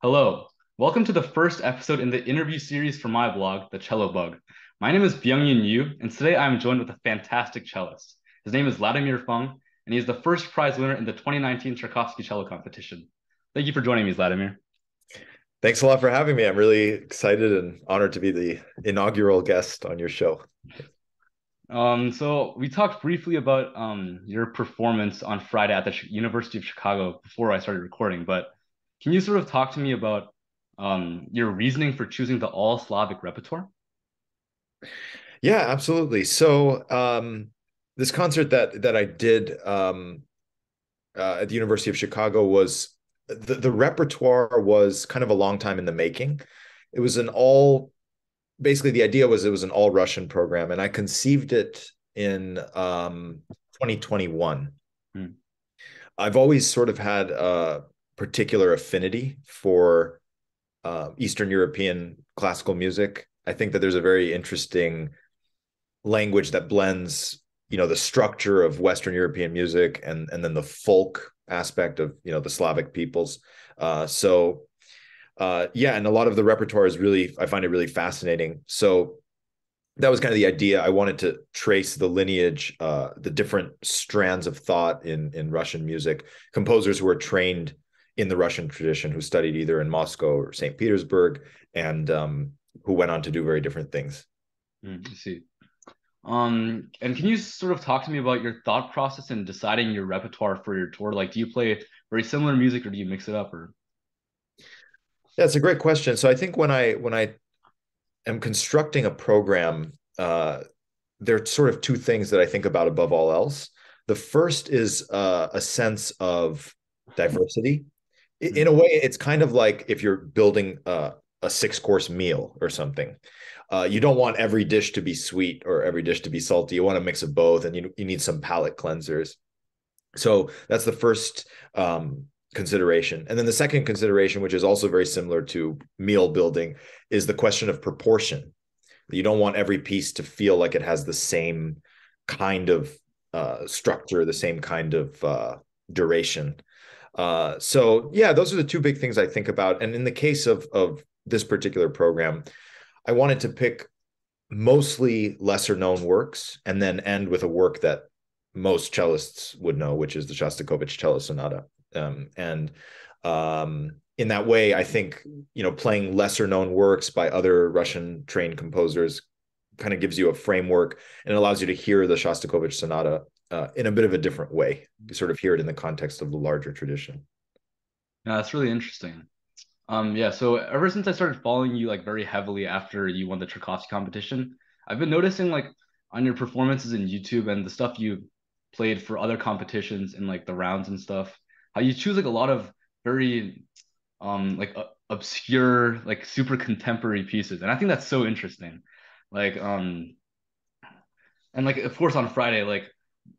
Hello. Welcome to the first episode in the interview series for my blog, The Cello Bug. My name is Byung-Yin Yu, and today I am joined with a fantastic cellist. His name is Zlatomir Fung, and he is the first prize winner in the 2019 Tchaikovsky Cello Competition. Thank you for joining me, Zlatomir. Thanks a lot for having me. I'm really excited and honored to be the inaugural guest on your show. So we talked briefly about your performance on Friday at the University of Chicago before I started recording, but can you sort of talk to me about your reasoning for choosing the all Slavic repertoire? Yeah, absolutely. So this concert that I did at the University of Chicago was the repertoire was kind of a long time in the making. It was an all basically the idea was it was an all Russian program, and I conceived it in 2021. Hmm. I've always sort of had a particular affinity for Eastern European classical music. I think that there's a very interesting language that blends, the structure of Western European music and then the folk aspect of, the Slavic peoples. Yeah, and a lot of the repertoire is really, I find it really fascinating. So that was kind of the idea. I wanted to trace the lineage, the different strands of thought in Russian music, composers who were trained in the Russian tradition, who studied either in Moscow or St. Petersburg, and who went on to do very different things. I see. And can you sort of talk to me about your thought process in deciding your repertoire for your tour? Like, do you play very similar music or do you mix it up or? Yeah, it's a great question. So I think when I am constructing a program, there are sort of two things that I think about above all else. The first is a sense of diversity. In a way, it's kind of like if you're building a six-course meal or something. You don't want every dish to be sweet or every dish to be salty. You want a mix of both, and you need some palate cleansers. So that's the first consideration. And then the second consideration, which is also very similar to meal building, is the question of proportion. You don't want every piece to feel like it has the same kind of structure, the same kind of duration. So yeah, those are the two big things I think about. And in the case of this particular program, I wanted to pick mostly lesser known works and then end with a work that most cellists would know, which is the Shostakovich Cello Sonata. And in that way, I think, playing lesser known works by other Russian trained composers kind of gives you a framework and it allows you to hear the Shostakovich Sonata in a bit of a different way. You sort of hear it in the context of the larger tradition. Yeah, that's really interesting. Yeah, so ever since I started following you like very heavily after you won the Tchaikovsky competition, I've been noticing like on your performances in YouTube and the stuff you played for other competitions in like the rounds and stuff, how you choose like a lot of very obscure, like super contemporary pieces. And I think that's so interesting. Like and like of course on Friday, like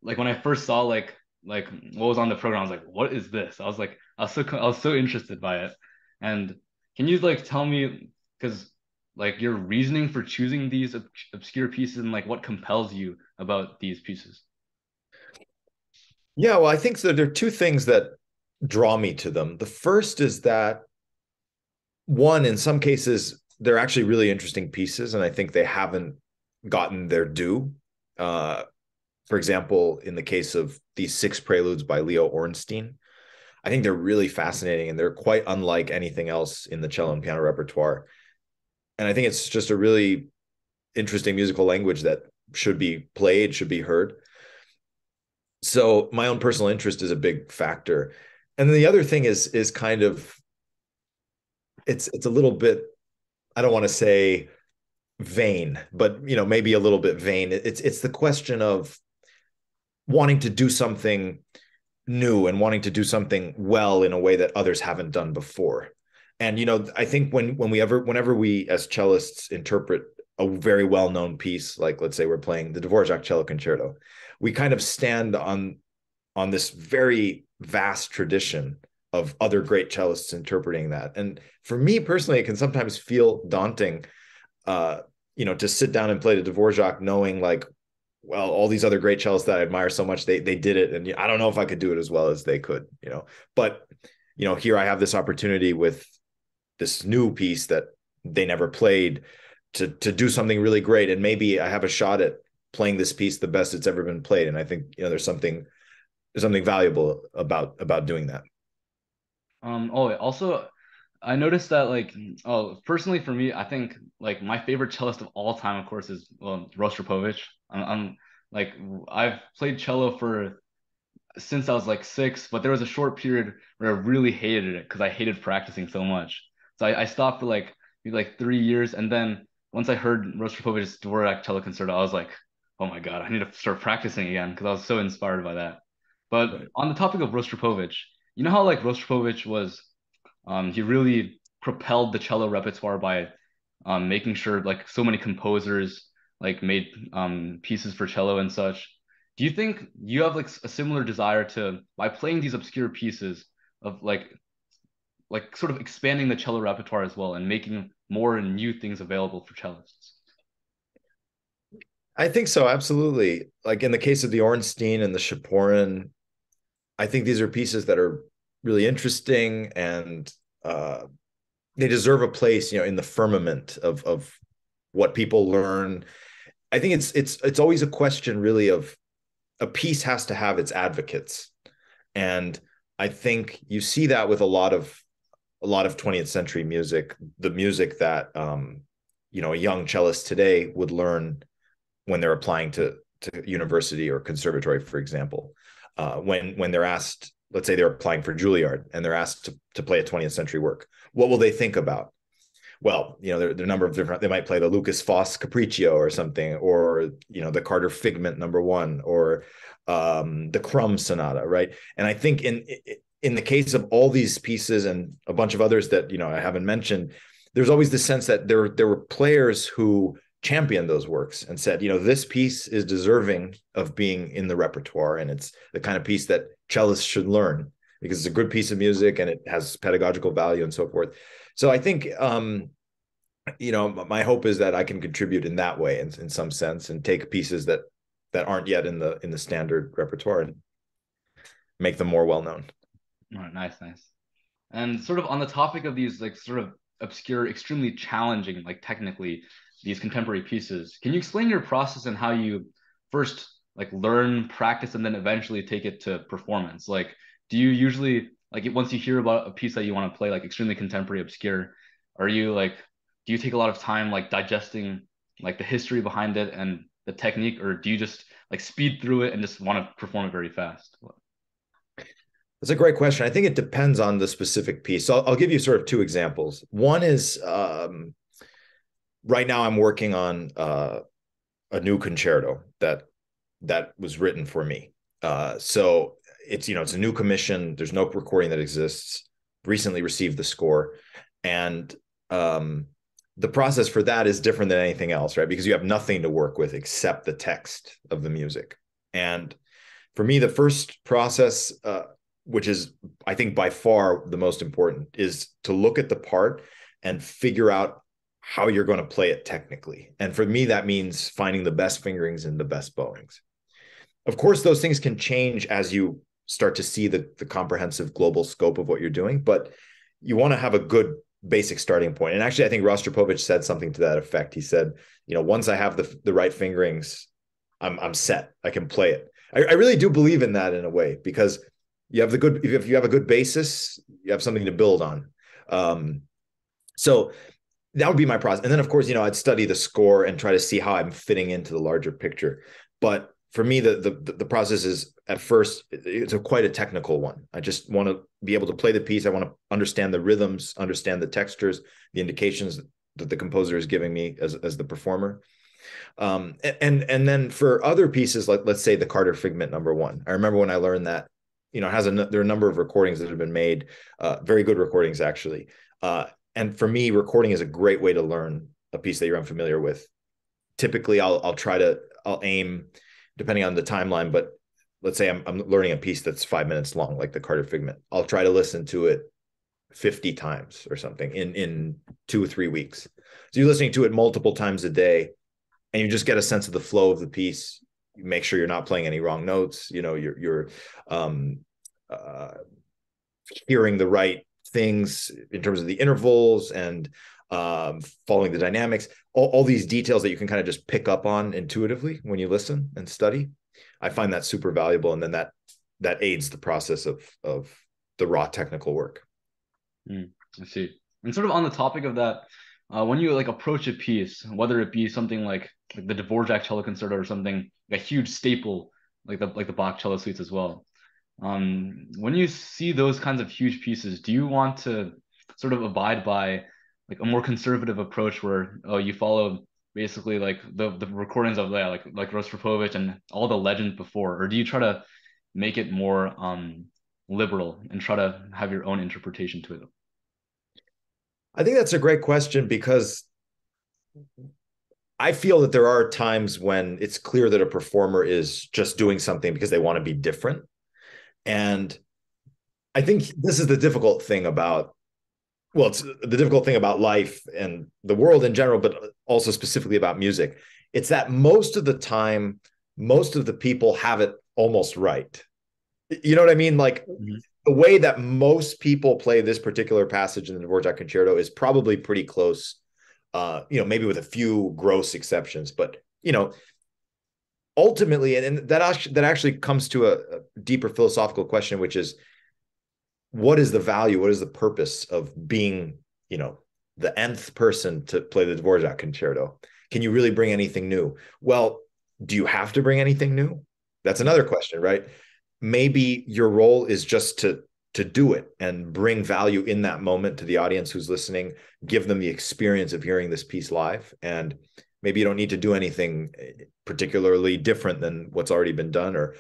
when I first saw like what was on the program, I was like, what is this? I was so interested by it. And can you like tell me because like your reasoning for choosing these obscure pieces and like what compels you about these pieces? Yeah, well, I think so. There are two things that draw me to them. The first is that one, in some cases, they're actually really interesting pieces, and I think they haven't gotten their due. Uh, for example, in the case of these six preludes by Leo Ornstein, I think they're really fascinating and they're quite unlike anything else in the cello and piano repertoire. And I think it's just a really interesting musical language that should be played, should be heard. So my own personal interest is a big factor. And then the other thing is kind of it's a little bit, I don't want to say vain, but maybe a little bit vain. It's the question of wanting to do something new and wanting to do something well in a way that others haven't done before. And I think whenever we as cellists interpret a very well-known piece, like let's say we're playing the Dvorak Cello Concerto, we kind of stand on this very vast tradition of other great cellists interpreting that. And for me personally, it can sometimes feel daunting, to sit down and play the Dvorak knowing like, well, all these other great cellists that I admire so much, they did it. And I don't know if I could do it as well as they could, but here I have this opportunity with this new piece that they never played to do something really great, and maybe I have a shot at playing this piece the best it's ever been played. And I think there's something valuable about doing that. Oh, also, I noticed that like, oh, personally for me, I think like my favorite cellist of all time, of course, is Rostropovich. I'm like I've played cello for since I was like 6, but there was a short period where I really hated it because I hated practicing so much. So I stopped for like maybe like 3 years, and then once I heard Rostropovich's Dvorak cello concerto, I was like, oh my God, I need to start practicing again because I was so inspired by that. But Right. on the topic of Rostropovich, you know how like Rostropovich was he really propelled the cello repertoire by making sure like so many composers like made pieces for cello and such. Do you think you have like a similar desire to by playing these obscure pieces of like sort of expanding the cello repertoire as well and making more and new things available for cellists? I think so, absolutely. Like in the case of the Ornstein and the Shaporin, I think these are pieces that are really interesting, and uh, they deserve a place, in the firmament of what people learn. I think it's always a question really of a piece has to have its advocates. And I think you see that with a lot of 20th century music, the music that a young cellist today would learn when they're applying to university or conservatory, for example. When they're asked, let's say they're applying for Juilliard and they're asked to play a 20th century work, what will they think about? Well, there are a number of different, they might play the Lucas Foss Capriccio or something, or, the Carter Figment #1, or the Crumb Sonata, right? And I think in the case of all these pieces and a bunch of others that, I haven't mentioned, there's always the sense that there were players who championed those works and said, this piece is deserving of being in the repertoire, and it's the kind of piece that cellists should learn because it's a good piece of music and it has pedagogical value and so forth. So I think, my hope is that I can contribute in that way, in some sense, and take pieces that aren't yet in the standard repertoire and make them more well known. All right, nice, nice. And sort of on the topic of these like sort of obscure, extremely challenging, like technically, these contemporary pieces, can you explain your process and how you first like learn, practice, and then eventually take it to performance? Like, do you usually like once you hear about a piece that you want to play, like extremely contemporary, obscure, are you like, do you take a lot of time like digesting like the history behind it and the technique, or do you just like speed through it and just want to perform it very fast? That's a great question. I think it depends on the specific piece. So I'll give you sort of two examples. One is right now I'm working on a new concerto that was written for me. So it's a new commission. There's no recording that exists. Recently received the score, and the process for that is different than anything else, right? Because you have nothing to work with except the text of the music. And for me, the first process, which is I think by far the most important, is to look at the part and figure out how you're going to play it technically. And for me, that means finding the best fingerings and the best bowings. Of course, those things can change as you start to see the comprehensive global scope of what you're doing, but you want to have a good basic starting point. And actually, I think Rostropovich said something to that effect. He said, once I have the right fingerings, I'm set. I can play it. I really do believe in that in a way, because if you have a good basis, you have something to build on. So that would be my process. And then, of course, I'd study the score and try to see how I'm fitting into the larger picture. But for me, the process is at first it's quite a technical one. I just want to be able to play the piece. I want to understand the rhythms, understand the textures, the indications that the composer is giving me as the performer. And then for other pieces, like let's say the Carter Figment #1. I remember when I learned that, there are a number of recordings that have been made, very good recordings actually. And for me, recording is a great way to learn a piece that you're unfamiliar with. Typically, I'll aim, depending on the timeline, but let's say I'm learning a piece that's 5 minutes long, like the Carter Figment. I'll try to listen to it 50 times or something in 2 or 3 weeks. So you're listening to it multiple times a day, and you just get a sense of the flow of the piece. You make sure you're not playing any wrong notes. You're uh, hearing the right things in terms of the intervals and following the dynamics, all these details that you can kind of just pick up on intuitively when you listen and study. I find that super valuable, and then that aids the process of the raw technical work. I see. And sort of on the topic of that, when you like approach a piece, whether it be something like the Dvorak cello concerto or something, a huge staple like the Bach cello suites as well. When you see those kinds of huge pieces, do you want to sort of abide by like a more conservative approach where you follow basically like the recordings of like Rostropovich and all the legends before, or do you try to make it more liberal and try to have your own interpretation to it? I think that's a great question, because I feel that there are times when it's clear that a performer is just doing something because they want to be different. And I think this is the difficult thing about, well, it's the difficult thing about life and the world in general, but also specifically about music. It's that most of the time, most of the people have it almost right. You know what I mean? Like, Mhm. the way that most people play this particular passage in the Dvorak concerto is probably pretty close, maybe with a few gross exceptions, but, ultimately, and that actually comes to a deeper philosophical question, which is, what is the value? What is the purpose of being, the nth person to play the Dvorak concerto? Can you really bring anything new? Well, do you have to bring anything new? That's another question, right? Maybe your role is just to do it and bring value in that moment to the audience who's listening, give them the experience of hearing this piece live. And maybe you don't need to do anything particularly different than what's already been done, or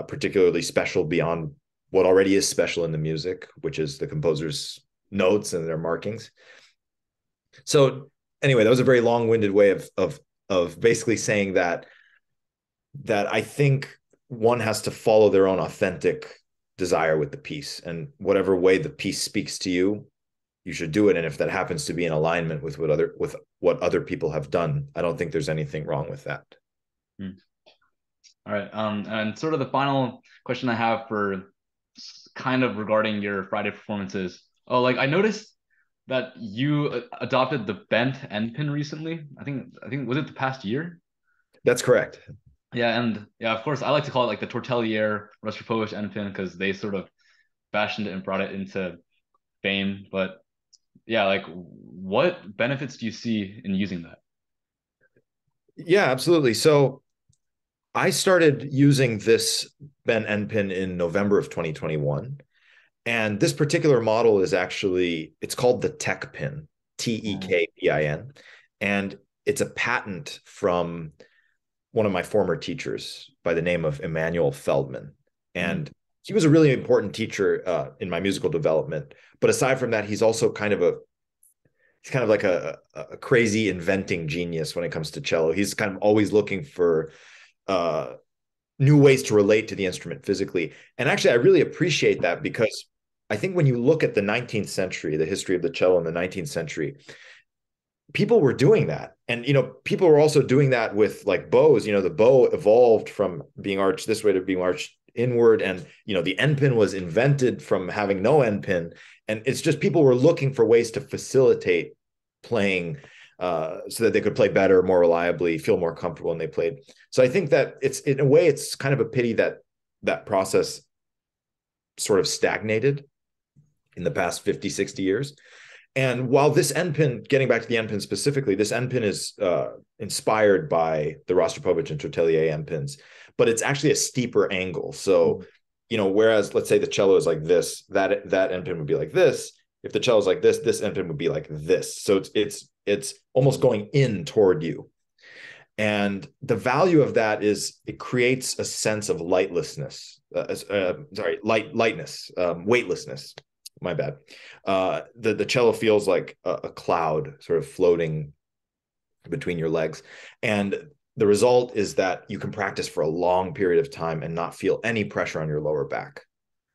particularly special beyond what already is special in the music, which is the composer's notes and their markings. So anyway, that was a very long-winded way of basically saying that I think one has to follow their own authentic desire with the piece, and whatever way the piece speaks to you, you should do it. And if that happens to be in alignment with what other people have done, I don't think there's anything wrong with that. Hmm. All right. And sort of the final question I have for kind of regarding your Friday performances. Oh, like I noticed that you adopted the bent end pin recently. I think was it the past year? That's correct. Yeah, and yeah, of course, I like to call it like the Tortelier Rostropovich end pin because they sort of fashioned it and brought it into fame. But yeah, like what benefits do you see in using that? Yeah, absolutely. So I started using this bent end pin in November of 2021. And this particular model is actually, it's called the Tech Pin, Tekpin. And it's a patent from one of my former teachers by the name of Emmanuel Feldman. Mm-hmm. And he was a really important teacher in my musical development. But aside from that, he's also he's kind of like a crazy inventing genius when it comes to cello. He's kind of always looking for uh, new ways to relate to the instrument physically. And actually, I really appreciate that, because I think when you look at the 19th century, the history of the cello in the 19th century, people were doing that. And, people were also doing that with like bows. The bow evolved from being arched this way to being arched inward. And, the end pin was invented from having no end pin. And it's just people were looking for ways to facilitate playing so that they could play better, more reliably, feel more comfortable when they played. So I think that it's, in a way, it's kind of a pity that that process sort of stagnated in the past 50, 60 years. And while this end pin, getting back to the end pin specifically, this end pin is inspired by the Rostropovich and Tortelier end pins, but it's actually a steeper angle. So, whereas let's say the cello is like this, that end pin would be like this. If the cello is like this end pin would be like this. So it's almost going in toward you. And the value of that is it creates a sense of lightness, weightlessness. My bad. The cello feels like a cloud sort of floating between your legs. And the result is that you can practice for a long period of time and not feel any pressure on your lower back.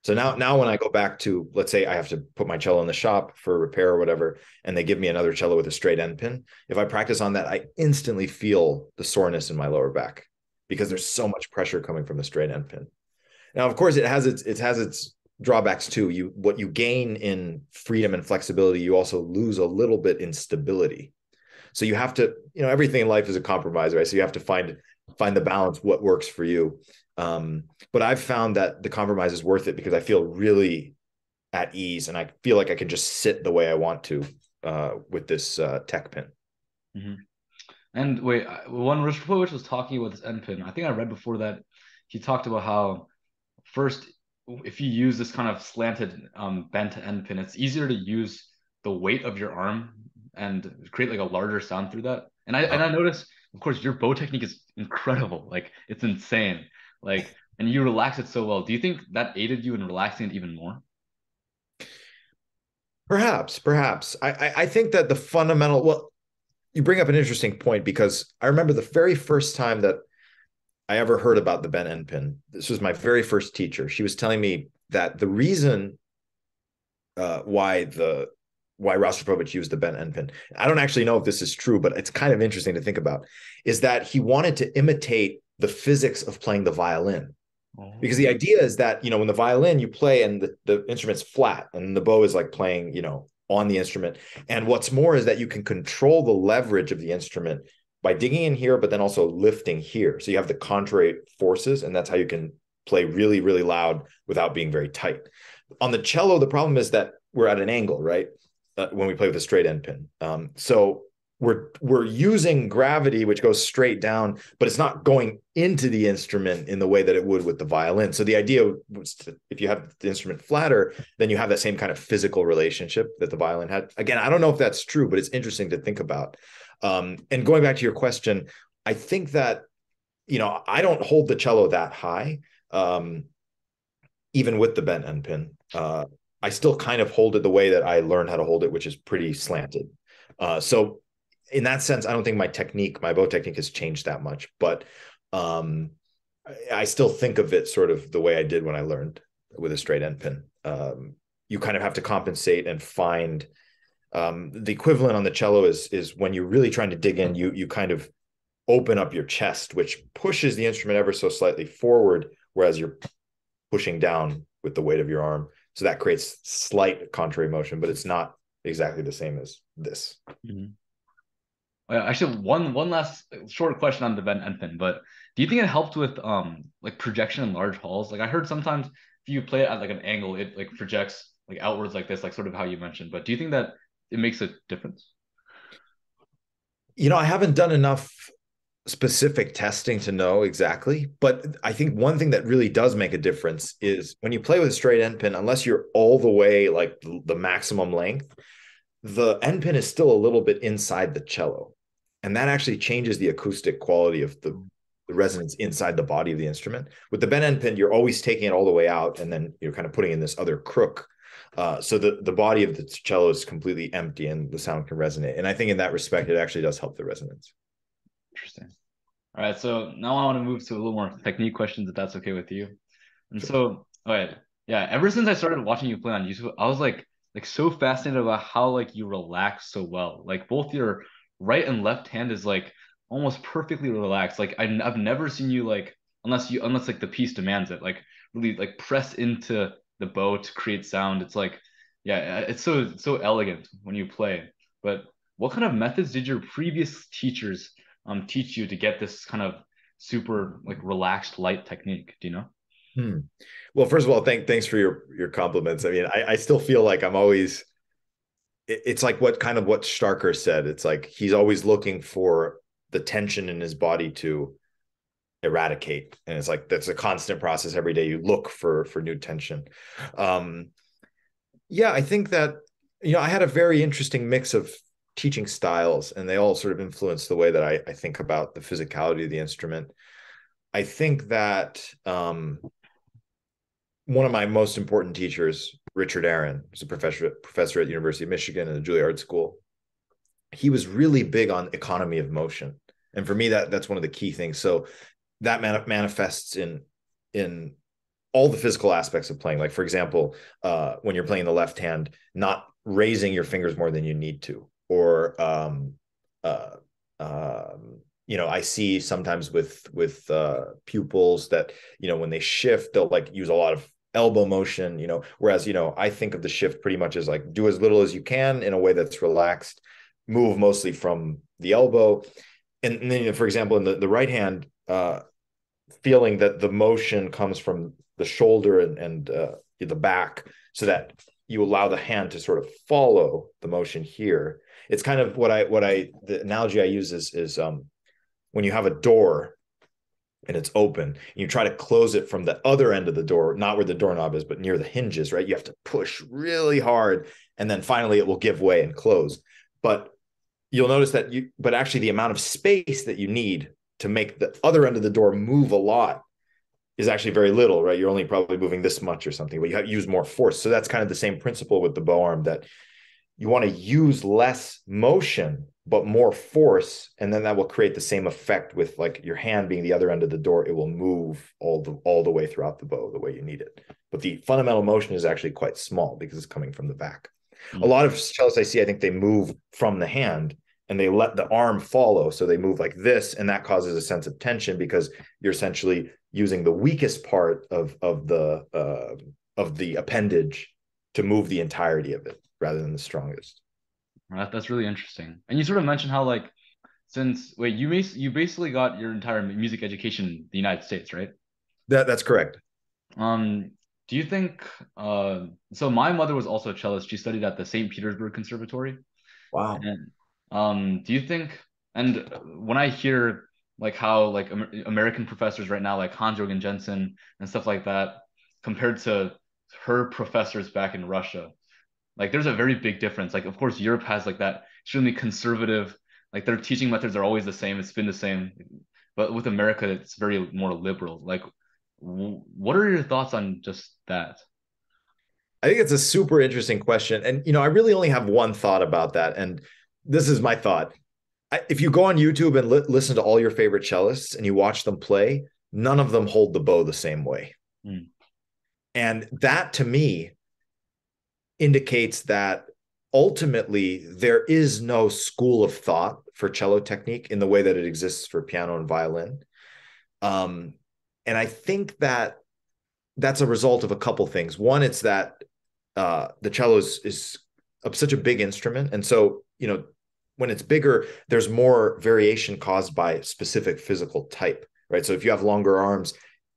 So now when I go back to, let's say I have to put my cello in the shop for repair or whatever, and they give me another cello with a straight end pin, if I practice on that, I instantly feel the soreness in my lower back because there's so much pressure coming from the straight end pin. Now, of course, it has its drawbacks too. What you gain in freedom and flexibility, you also lose a little bit in stability. So you have to, everything in life is a compromise, right? So you have to find the balance, what works for you. But I've found that the compromise is worth it because I feel really at ease and I feel like I can just sit the way I want to with this tech pin. Mm-hmm. And wait, when Rostropovich was talking about this end pin, I think I read before that he talked about how first, if you use this kind of slanted bent end pin, it's easier to use the weight of your arm and create like a larger sound through that. And I noticed, of course, your bow technique is incredible. Like it's insane. Like and you relax it so well. Do you think that aided you in relaxing it even more? Perhaps. I think that the fundamental, well, you bring up an interesting point because I remember the very first time that I ever heard about the bent end pin. This was my very first teacher. She was telling me that the reason why Rostropovich used the bent end pin, I don't actually know if this is true, but it's kind of interesting to think about, is that he wanted to imitate the physics of playing the violin. Because the Oh. idea is that, when the violin you play and the instrument's flat and the bow is like playing, on the instrument. And what's more is that you can control the leverage of the instrument by digging in here, but then also lifting here. So you have the contrary forces, and that's how you can play really, really loud without being very tight. On the cello, the problem is that we're at an angle, right? When we play with a straight end pin. So we're using gravity, which goes straight down, but it's not going into the instrument in the way that it would with the violin. So the idea was if you have the instrument flatter, then you have that same kind of physical relationship that the violin had. Again, I don't know if that's true, but it's interesting to think about. And going back to your question, I think that, I don't hold the cello that high, even with the bent end pin. I still kind of hold it the way that I learned how to hold it, which is pretty slanted. So in that sense, I don't think my bow technique has changed that much, but I still think of it sort of the way I did when I learned with a straight end pin. You kind of have to compensate and find the equivalent on the cello is when you're really trying to dig in, you kind of open up your chest, which pushes the instrument ever so slightly forward, whereas you're pushing down with the weight of your arm. So that creates slight contrary motion, but it's not exactly the same as this. Mm-hmm. Actually, one last short question on the bent end pin, but do you think it helped with like projection in large halls? Like I heard sometimes if you play it at like an angle, it like projects like outwards like this, like sort of how you mentioned. But do you think that it makes a difference? I haven't done enough specific testing to know exactly, but I think one thing that really does make a difference is when you play with a straight end pin, unless you're all the way like the maximum length, the end pin is still a little bit inside the cello. And that actually changes the acoustic quality of the resonance inside the body of the instrument. With the bent end pin, you're always taking it all the way out, and then you're kind of putting in this other crook. So the body of the cello is completely empty and the sound can resonate. And I think in that respect, it actually does help the resonance. Interesting. All right, so now I want to move to a little more technique questions, if that's okay with you. And Sure. so, all right, yeah, ever since I started watching you play on YouTube, I was like so fascinated about how like you relax so well. Like both your right and left hand is like almost perfectly relaxed. Like I've never seen you like unless like the piece demands it, like really like press into the bow to create sound. It's like yeah, it's so elegant when you play. But what kind of methods did your previous teachers teach you to get this kind of super like relaxed light technique? Do you know? Hmm. Well, first of all, thanks for your compliments. I mean, I still feel like I'm always. It's like what Starker said. It's like he's always looking for the tension in his body to eradicate, and it's like that's a constant process every day. You look for new tension. Um, yeah, I think that I had a very interesting mix of teaching styles, and they all sort of influence the way that I think about the physicality of the instrument. I think that one of my most important teachers, Richard Aaron, who's a professor at the University of Michigan and the Juilliard School. He was really big on economy of motion, and for me, that's one of the key things. So that manifests in all the physical aspects of playing. Like for example, when you're playing the left hand, not raising your fingers more than you need to, or uh, I see sometimes with pupils that when they shift, they'll like use a lot of elbow motion, whereas, I think of the shift pretty much as like do as little as you can in a way that's relaxed, move mostly from the elbow. And then, for example, in the right hand, feeling that the motion comes from the shoulder and the back, so that you allow the hand to sort of follow the motion here. It's kind of the analogy I use is when you have a door and it's open and you try to close it from the other end of the door, not where the doorknob is, but near the hinges, right? You have to push really hard and then finally it will give way and close. But you'll notice that but actually the amount of space that you need to make the other end of the door move a lot is actually very little, right? You're only probably moving this much or something, but you have to use more force. So that's kind of the same principle with the bow arm, that you want to use less motion but more force, and then that will create the same effect with like your hand being the other end of the door. It will move all the way throughout the bow the way you need it. But the fundamental motion is actually quite small because it's coming from the back. A lot of cellists I see, I think they move from the hand and they let the arm follow. So they move like this, and that causes a sense of tension because you're essentially using the weakest part of the appendage to move the entirety of it rather than the strongest. That's really interesting. And you sort of mentioned how like you basically got your entire music education in the United States, right? That's correct. Um, do you think so my mother was also a cellist. She studied at the St. Petersburg Conservatory. Wow. And do you think, and when I hear like how like American professors right now, like Hans-Jürgen Jensen and stuff like that, compared to her professors back in Russia, like there's a very big difference. Like, of course, Europe has like that extremely conservative, like their teaching methods are always the same. It's been the same. But with America, it's very more liberal. Like, what are your thoughts on just that? I think it's a super interesting question. And, I really only have one thought about that. And this is my thought. If you go on YouTube and listen to all your favorite cellists and you watch them play, none of them hold the bow the same way. Mm. And that to me indicates that ultimately there is no school of thought for cello technique in the way that it exists for piano and violin. And I think that that's a result of a couple things. One, it's that the cello is such a big instrument. And so, when it's bigger, there's more variation caused by specific physical type, right? So if you have longer arms,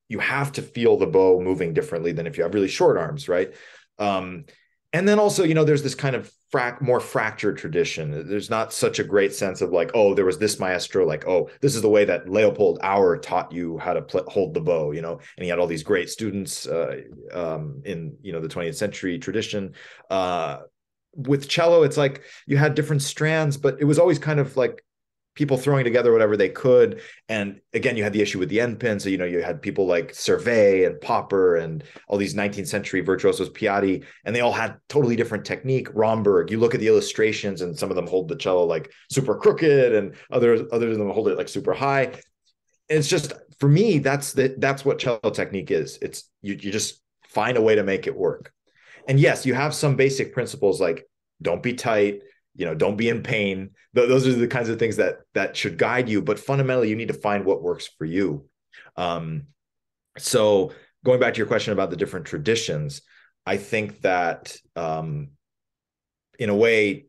you have to feel the bow moving differently than if you have really short arms, right? And then also, there's this kind of more fractured tradition. There's not such a great sense of like, oh, there was this maestro, like, oh, this is the way that Leopold Auer taught you how to hold the bow, and he had all these great students in, the 20th century tradition. With cello, it's like you had different strands, but it was always kind of like people throwing together whatever they could. And again, you had the issue with the end pin. So, you had people like Servet and Popper and all these 19th century virtuosos, Piatti, and they all had totally different technique. Romberg, you look at the illustrations and some of them hold the cello like super crooked and others of them hold it like super high. And it's just, for me, that's what cello technique is. It's you just find a way to make it work. And yes, you have some basic principles like don't be tight, don't be in pain. Those are the kinds of things that should guide you. But fundamentally, you need to find what works for you. So going back to your question about the different traditions, I think that in a way,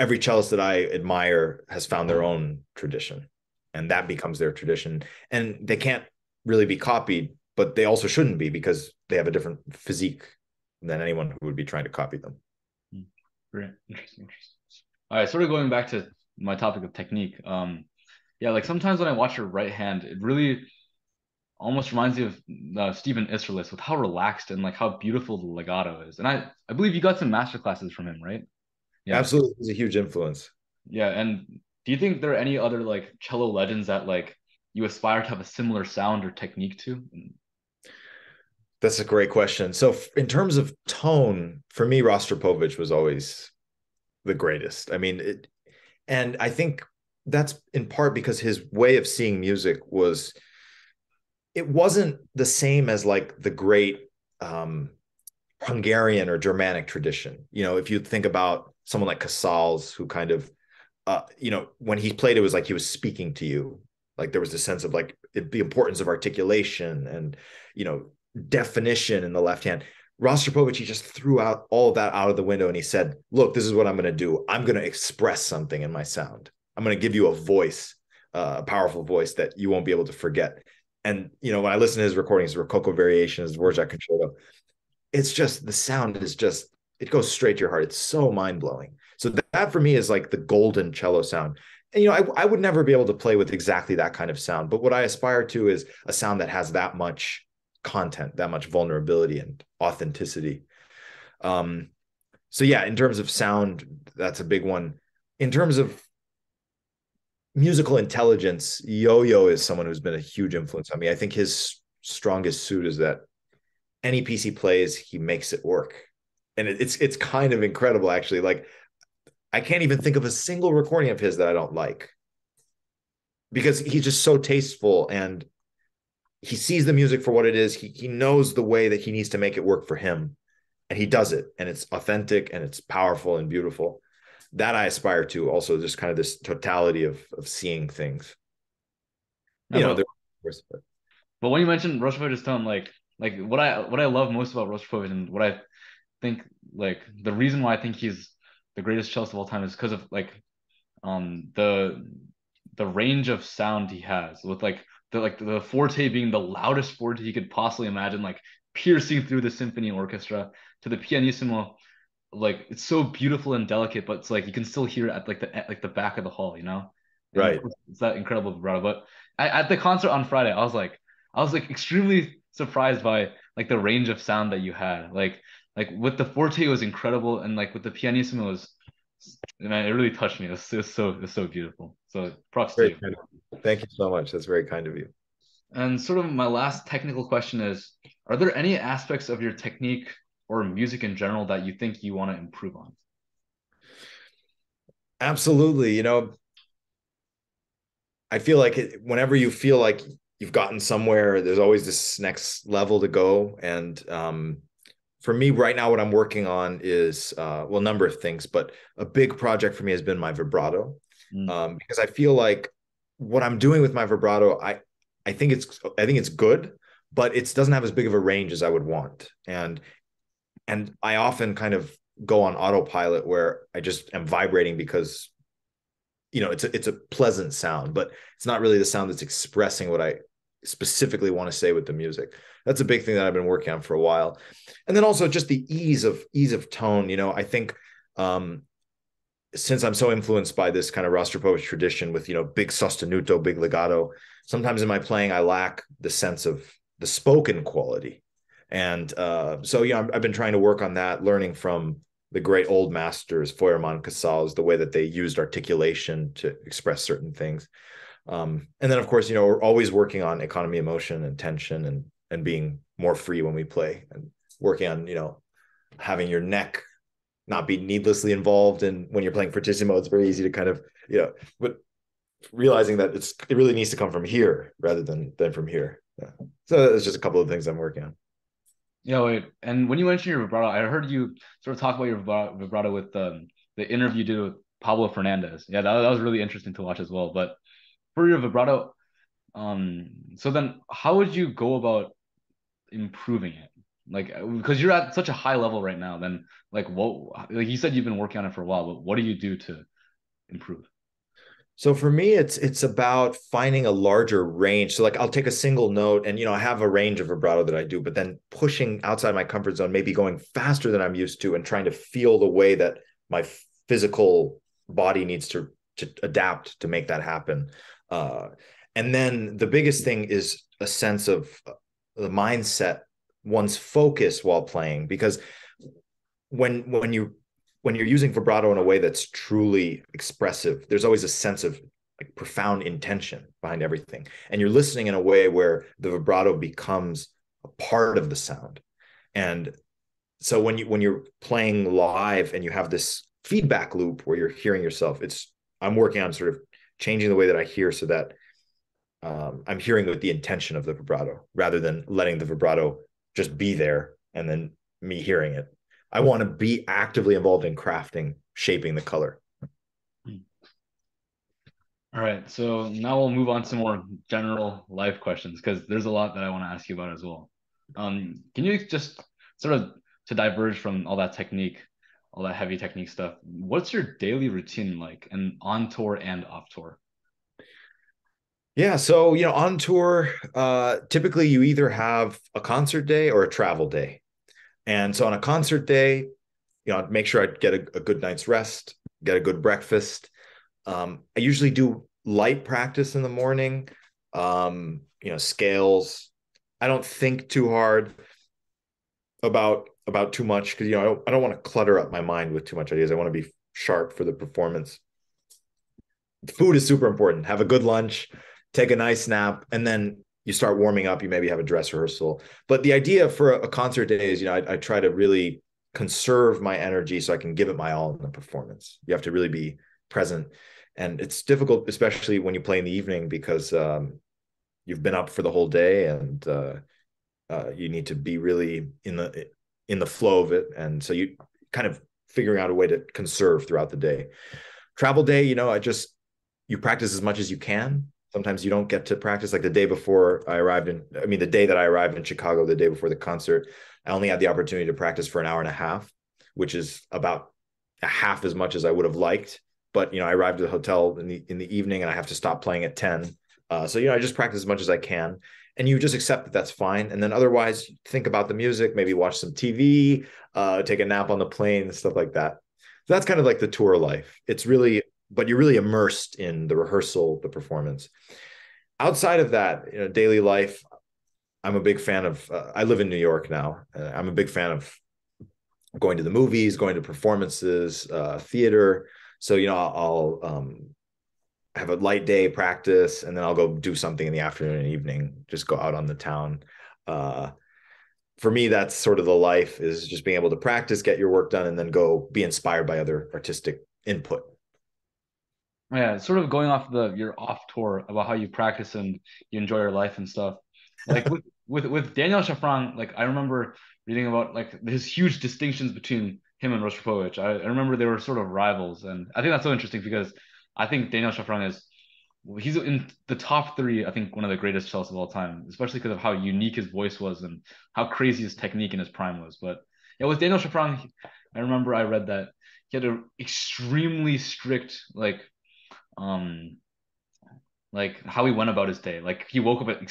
every cellist that I admire has found their own tradition, and that becomes their tradition. And they can't really be copied, but they also shouldn't be because they have a different physique than anyone who would be trying to copy them. Great. Interesting. All right, sort of going back to my topic of technique. Yeah, like sometimes when I watch your right hand, it really almost reminds me of Stephen Isserlis with how relaxed and like how beautiful the legato is. And I believe you got some master classes from him, right? Yeah. Absolutely, he's a huge influence. Yeah, and do you think there are any other like cello legends that like you aspire to have a similar sound or technique to? That's a great question. So in terms of tone, for me, Rostropovich was always the greatest. I mean, and I think that's in part because his way of seeing music it wasn't the same as like the great Hungarian or Germanic tradition. If you think about someone like Casals, who kind of, when he played, it was like he was speaking to you. Like there was a sense of like the importance of articulation and, definition in the left hand. Rostropovich, he just threw out all of that out of the window and he said, look, this is what I'm going to do. I'm going to express something in my sound. I'm going to give you a voice, a powerful voice that you won't be able to forget. And, when I listen to his recordings, Rococo Variations, Dvorak Concerto, it's just, the sound is just, it goes straight to your heart. It's so mind blowing. So that for me is like the golden cello sound. And, I would never be able to play with exactly that kind of sound, but what I aspire to is a sound that has that much content, that much vulnerability and authenticity. Um, so yeah, in terms of sound, that's a big one. In terms of musical intelligence, Yo-Yo is someone who's been a huge influence on me. I think his strongest suit is that any piece he plays, he makes it work. And it's kind of incredible, actually. Like, I can't even think of a single recording of his that I don't like, because he's just so tasteful and he sees the music for what it is. He knows the way that he needs to make it work for him, and he does it, and it's authentic and it's powerful and beautiful. That I aspire to. Also, just kind of this totality of seeing things. No, but when you mentioned Rostropovich's tone, like what I love most about Rostropovich, and what I think, like the reason why I think he's the greatest cellist of all time, is because of like the range of sound he has, with the forte being the loudest forte he could possibly imagine, like piercing through the symphony orchestra, to the pianissimo, like it's so beautiful and delicate, but it's like you can still hear it at like the back of the hall, and of right. course it's that incredible vibrato. But at the concert on Friday, I was like extremely surprised by like the range of sound that you had. Like with the forte, it was incredible, and like with the pianissimo, it was, man, it really touched me. It was so beautiful. So props to Very you. kind of you. Thank you so much. That's very kind of you. And sort of my last technical question is, are there any aspects of your technique or music in general that you think you want to improve on? Absolutely. I feel like whenever you feel like you've gotten somewhere, there's always this next level to go. And for me right now, what I'm working on is, well, a number of things, but a big project for me has been my vibrato, Mm. because I feel like what I'm doing with my vibrato, I think it's good, but it doesn't have as big of a range as I would want. And I often kind of go on autopilot where I just am vibrating because it's a pleasant sound, but it's not really the sound that's expressing what I specifically want to say with the music. That's a big thing that I've been working on for a while. And then also just the ease of tone. I think since I'm so influenced by this kind of Rostropovich tradition with big sostenuto, big legato, sometimes in my playing I lack the sense of the spoken quality. And so I've been trying to work on that, learning from the great old masters, Feuermann, Casals, the way that they used articulation to express certain things. And then, of course, we're always working on economy of motion and tension, and being more free when we play, and working on, having your neck not be needlessly involved. And when you're playing fortissimo, it's very easy to kind of, but realizing that it really needs to come from here rather than from here. Yeah. So it's just a couple of things I'm working on. Yeah, wait. And when you mentioned your vibrato, I heard you sort of talk about your vibrato with the interview you did with Pablo Fernandez. Yeah, that was really interesting to watch as well. But for your vibrato, so then how would you go about improving it? Like, because you're at such a high level right now, then like like you said, you've been working on it for a while, but what do you do to improve? So for me, it's about finding a larger range. So like I'll take a single note, and I have a range of vibrato that I do, but then pushing outside my comfort zone, maybe going faster than I'm used to, and trying to feel the way that my physical body needs to adapt to make that happen. Uh, and then the biggest thing is a sense of the mindset, one's focus while playing, because when you're using vibrato in a way that's truly expressive, there's always a sense of like profound intention behind everything. And you're listening in a way where the vibrato becomes a part of the sound. And so when you're playing live and you have this feedback loop where you're hearing yourself, I'm working on sort of changing the way that I hear, so that I'm hearing with the intention of the vibrato rather than letting the vibrato just be there and then me hearing it. I want to be actively involved in crafting, shaping the color. All right, so now we'll move on to more general life questions, because there's a lot that I want to ask you about as well. Can you just sort of to diverge from all that technique, all that heavy technique stuff? What's your daily routine like, and on tour and off tour? Yeah, so on tour, typically you either have a concert day or a travel day. And so on a concert day, I'd make sure I get a good night's rest, get a good breakfast. I usually do light practice in the morning, scales. I don't think too hard about too much because I don't want to clutter up my mind with too much ideas. I want to be sharp for the performance. Food is super important. Have a good lunch, take a nice nap, and then you start warming up. You maybe have a dress rehearsal. But the idea for a concert day is, I try to really conserve my energy so I can give it my all in the performance. You have to really be present. And it's difficult, especially when you play in the evening, because you've been up for the whole day, and you need to be really in the flow of it. And so you kind of figuring out a way to conserve throughout the day. Travel day, you practice as much as you can. Sometimes you don't get to practice. Like the day before the day that I arrived in Chicago, the day before the concert, I only had the opportunity to practice for an hour and a half, which is about a half as much as I would have liked. But I arrived at the hotel in the evening, and I have to stop playing at 10. So I just practice as much as I can, and you just accept that that's fine. And then otherwise, think about the music, maybe watch some TV, take a nap on the plane, stuff like that. So that's kind of like the tour life. It's really, but you're really immersed in the rehearsal, the performance. Outside of that, daily life, I'm a big fan of. I live in New York now. I'm a big fan of going to the movies, going to performances, theater. So I'll have a light day practice, and then I'll go do something in the afternoon and evening. Just go out on the town. Uh, for me, that's sort of the life, is just being able to practice, get your work done, and then go be inspired by other artistic input. Yeah, sort of going off your off tour about how you practice and you enjoy your life and stuff. Like with Daniel Shafran, like I remember reading about like his huge distinctions between him and Rostropovich. I remember they were sort of rivals, and I think that's so interesting because I think Daniel Shafran is he's in the top three. I think one of the greatest cellists of all time, especially because of how unique his voice was and how crazy his technique in his prime was. But yeah, with Daniel Shafran, I remember I read that he had an extremely strict um like how he went about his day. Like he woke up at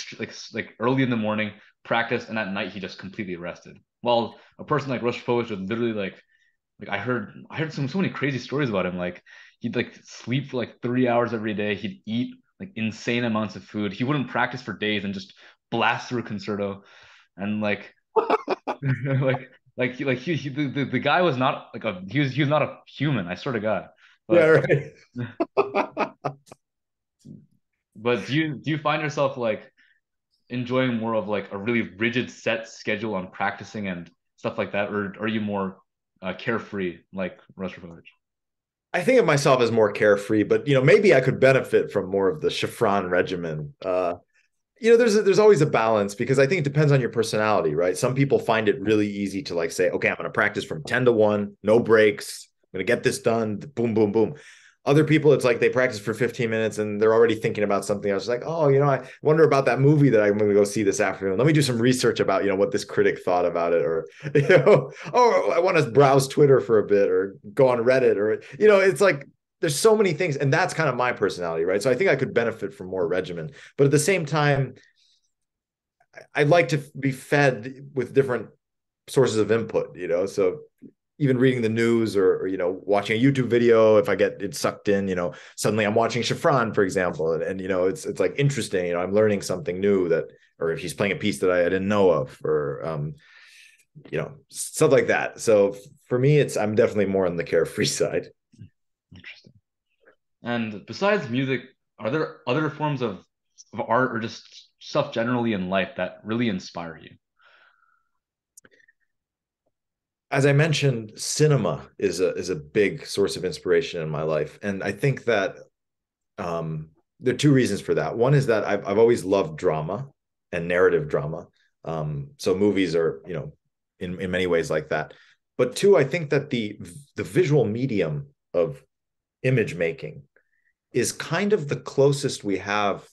like early in the morning, practiced, and at night he just completely rested. While a person like Rush Povich would literally like I heard so many crazy stories about him. Like he'd like sleep for like 3 hours every day. He'd eat like insane amounts of food. He wouldn't practice for days and just blast through a concerto. And like he the guy was not like he was not a human. I swear to God. Yeah, But right. but do you find yourself like enjoying more of like a really rigid set schedule on practicing and stuff like that, or are you more carefree like Rostropovich? I think of myself as more carefree, but maybe I could benefit from more of the Shafran regimen. There's always a balance, because I think it depends on your personality, right? Some people find it really easy to like say, okay, I'm going to practice from 10 to 1, no breaks. I'm going to get this done. Boom, boom, boom. Other people, it's like they practice for 15 minutes and they're already thinking about something else. Like, oh, I wonder about that movie that I'm going to go see this afternoon. Let me do some research about, what this critic thought about it. Or, oh, I want to browse Twitter for a bit, or go on Reddit, or, it's like, there's so many things. And that's kind of my personality, right? So I think I could benefit from more regimen. But at the same time, I'd like to be fed with different sources of input, so even reading the news, or watching a YouTube video, if I get it sucked in, suddenly I'm watching Shafran, for example, and it's like interesting, I'm learning something new, that, or if he's playing a piece that I didn't know of, or stuff like that. So for me, I'm definitely more on the carefree side. Interesting. And besides music, are there other forms of art or just stuff generally in life that really inspire you? As I mentioned, cinema is a big source of inspiration in my life, and I think that there are two reasons for that. One is that I've always loved drama and narrative drama. So movies are, in many ways like that. But two, I think that the visual medium of image making is kind of the closest we have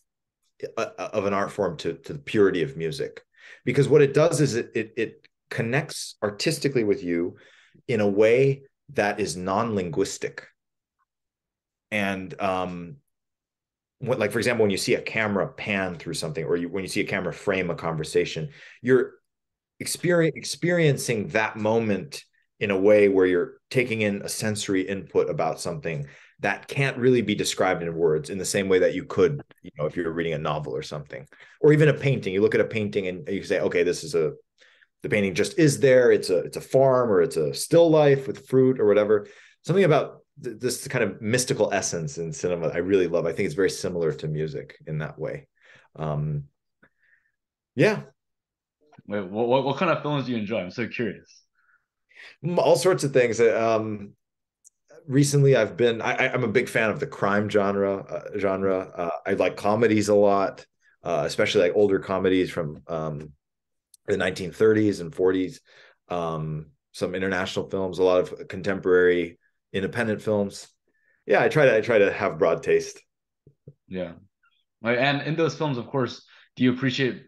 of an art form to the purity of music. because what it does is it connects artistically with you in a way that is non-linguistic. And like for example, when you see a camera pan through something, or when you see a camera frame a conversation, you're experiencing that moment in a way where you're taking in a sensory input about something that can't really be described in words in the same way that you could, if you're reading a novel or something, or even a painting. You look at a painting and you say, okay, the painting just is there. It's a farm, or it's a still life with fruit or whatever. Something about this kind of mystical essence in cinema I really love. I think it's very similar to music in that way. Yeah. Wait, what kind of films do you enjoy? I'm so curious. All sorts of things. Recently I'm a big fan of the crime genre. I like comedies a lot, especially like older comedies from the 1930s and 40s. Some international films, a lot of contemporary independent films. Yeah, I try to have broad taste. Yeah. And in those films, of course, do you appreciate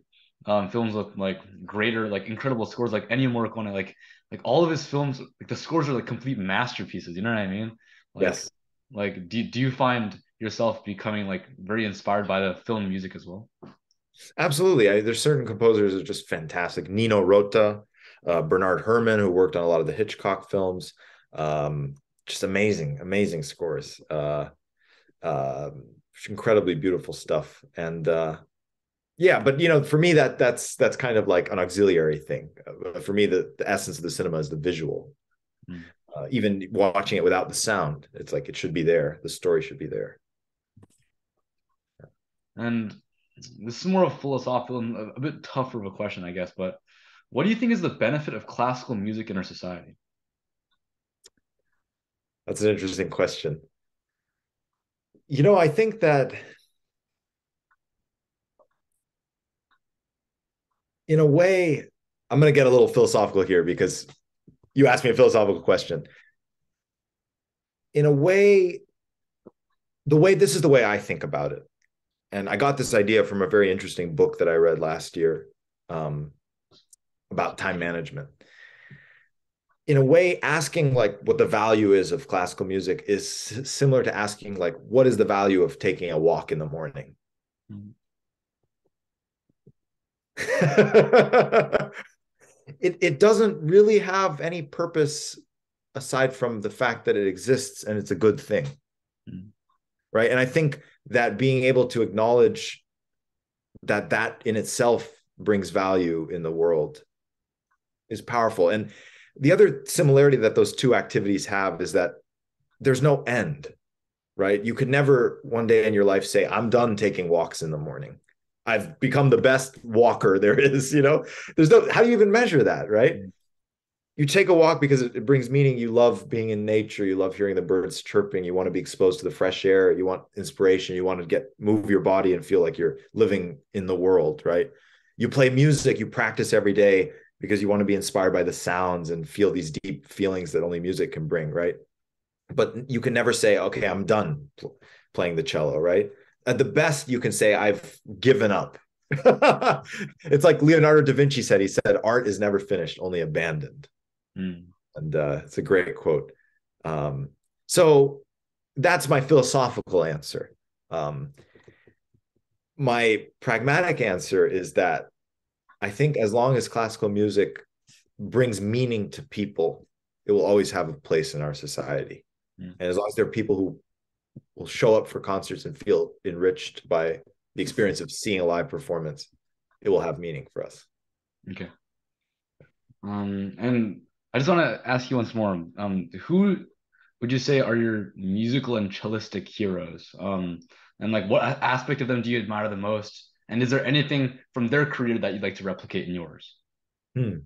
films with like greater, like incredible scores, like Ennio Morricone, like all of his films, like the scores are like complete masterpieces. You know what I mean? Like, Yes, do you find yourself becoming like very inspired by the film music as well? absolutely. There's certain composers that are just fantastic. Nino Rota, Bernard Herrmann, who worked on a lot of the Hitchcock films. Just amazing scores. Uh, Incredibly beautiful stuff. And yeah, but for me that's kind of like an auxiliary thing. For me, the essence of the cinema is the visual. Mm. Even watching it without the sound, it's like it should be there. The story should be there. And this is more of a philosophical and a bit tougher of a question, I guess, but what do you think is the benefit of classical music in our society? That's an interesting question. I think that in a way, I'm going to get a little philosophical here because you asked me a philosophical question. In a way, this is the way I think about it. And I got this idea from a very interesting book that I read last year, um, about time management. In a way, asking like what the value is of classical music is similar to asking like what is the value of taking a walk in the morning. Mm. It doesn't really have any purpose aside from the fact that it exists and it's a good thing. Mm. Right. And I think that being able to acknowledge that in itself brings value in the world is powerful. And the other similarity that those two activities have is that there's no end, right? You could never one day in your life say, I'm done taking walks in the morning. I've become the best walker there is, there's no, how do you even measure that, right? Mm. You take a walk because it brings meaning. You love being in nature. You love hearing the birds chirping. You want to be exposed to the fresh air. You want inspiration. You want to move your body and feel like you're living in the world, right? You play music. You practice every day because you want to be inspired by the sounds and feel these deep feelings that only music can bring, right? But you can never say, okay, I'm done playing the cello, right? At the best, you can say, I've given up. It's like Leonardo da Vinci said, he said, art is never finished, only abandoned. Mm. And it's a great quote. So that's my philosophical answer. My pragmatic answer is that I think as long as classical music brings meaning to people, it will always have a place in our society. Mm. And as long as there are people who will show up for concerts and feel enriched by the experience of seeing a live performance, it will have meaning for us. Okay. And I just want to ask you once more, who would you say are your musical and cellistic heroes? And like what aspect of them do you admire the most? And is there anything from their career that you'd like to replicate in yours? Hmm.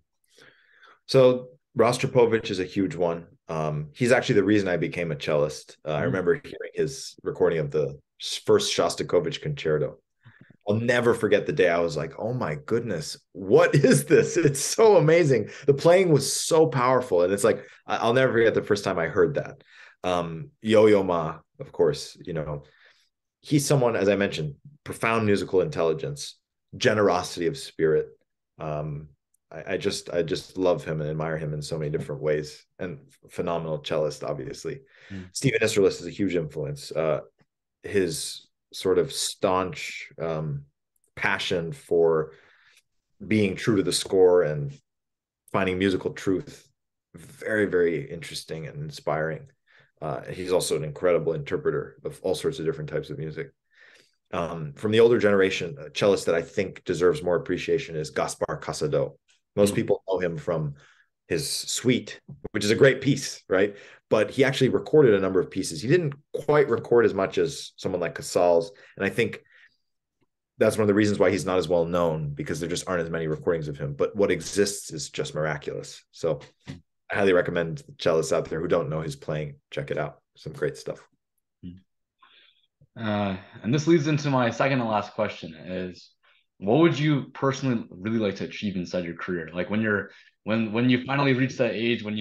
So Rostropovich is a huge one. He's actually the reason I became a cellist. I Mm. remember hearing his recording of the first Shostakovich concerto. I'll never forget the day I was like, oh my goodness, what is this? It's so amazing. The playing was so powerful. And it's like, I'll never forget the first time I heard that. Yo-Yo Ma, of course, he's someone, as I mentioned, profound musical intelligence, generosity of spirit, I just love him and admire him in so many different ways. And phenomenal cellist, obviously. Mm. Stephen Isserlis is a huge influence. His sort of staunch passion for being true to the score and finding musical truth, very, very interesting and inspiring. He's also an incredible interpreter of all sorts of different types of music. From the older generation, a cellist that I think deserves more appreciation is Gaspar Casado. Most Mm. people know him from his suite, which is a great piece, right? But he actually recorded a number of pieces. He didn't quite record as much as someone like Casals, and I think that's one of the reasons why he's not as well known, because there just aren't as many recordings of him. But what exists is just miraculous. So I highly recommend cellists out there who don't know his playing, check it out. Some great stuff. And this leads into my second and last question is what would you personally really like to achieve inside your career? Like when you finally reach that age when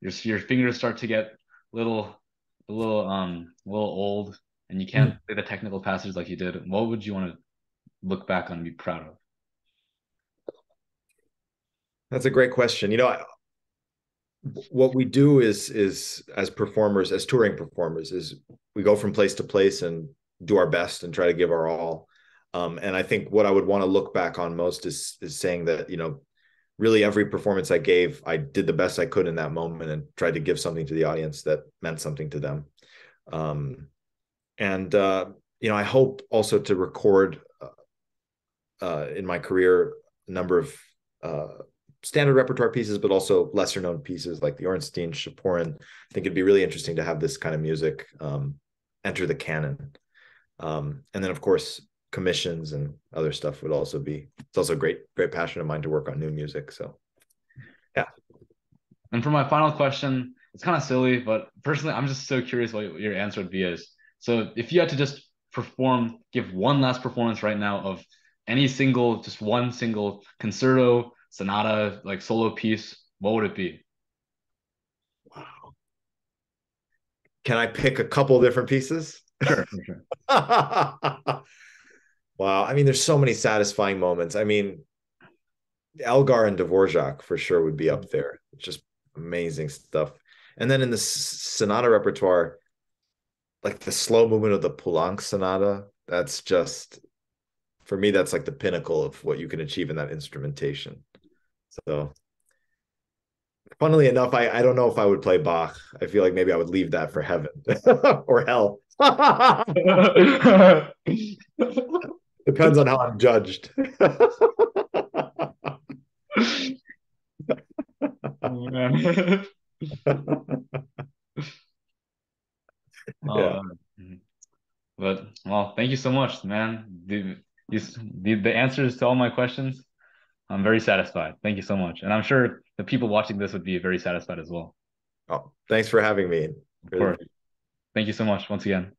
your fingers start to get little little old and you can't play the technical passages like you did, what would you want to look back on and be proud of? That's a great question. What we do is as performers, as touring performers, is we go from place to place and do our best and try to give our all. And I think what I would want to look back on most is saying that, really every performance I gave, I did the best I could in that moment and tried to give something to the audience that meant something to them. And I hope also to record in my career a number of standard repertoire pieces, but also lesser known pieces like the Ornstein, Shaporin. I think it'd be really interesting to have this kind of music enter the canon. And then, of course, commissions and other stuff would also be. It's also a great passion of mine to work on new music. So, yeah. And for my final question, it's kind of silly, but personally, I'm just so curious what your answer would be is. So if you had to just give one last performance right now of just one single concerto, sonata, like solo piece, what would it be? Wow. Can I pick a couple different pieces? Sure, for sure. Wow. I mean, there's so many satisfying moments. I mean, Elgar and Dvorak for sure would be up there. Just amazing stuff. And then in the sonata repertoire, like the slow movement of the Poulenc sonata, that's just, for me, that's like the pinnacle of what you can achieve in that instrumentation. So, funnily enough, I don't know if I would play Bach. I feel like maybe I would leave that for heaven or hell. Depends on how I'm judged. Oh, man. Yeah. Oh, but well, thank you so much, man. The answers to all my questions, I'm very satisfied. Thank you so much. And I'm sure the people watching this would be very satisfied as well. Oh, thanks for having me. Of Really course. Thank you so much once again.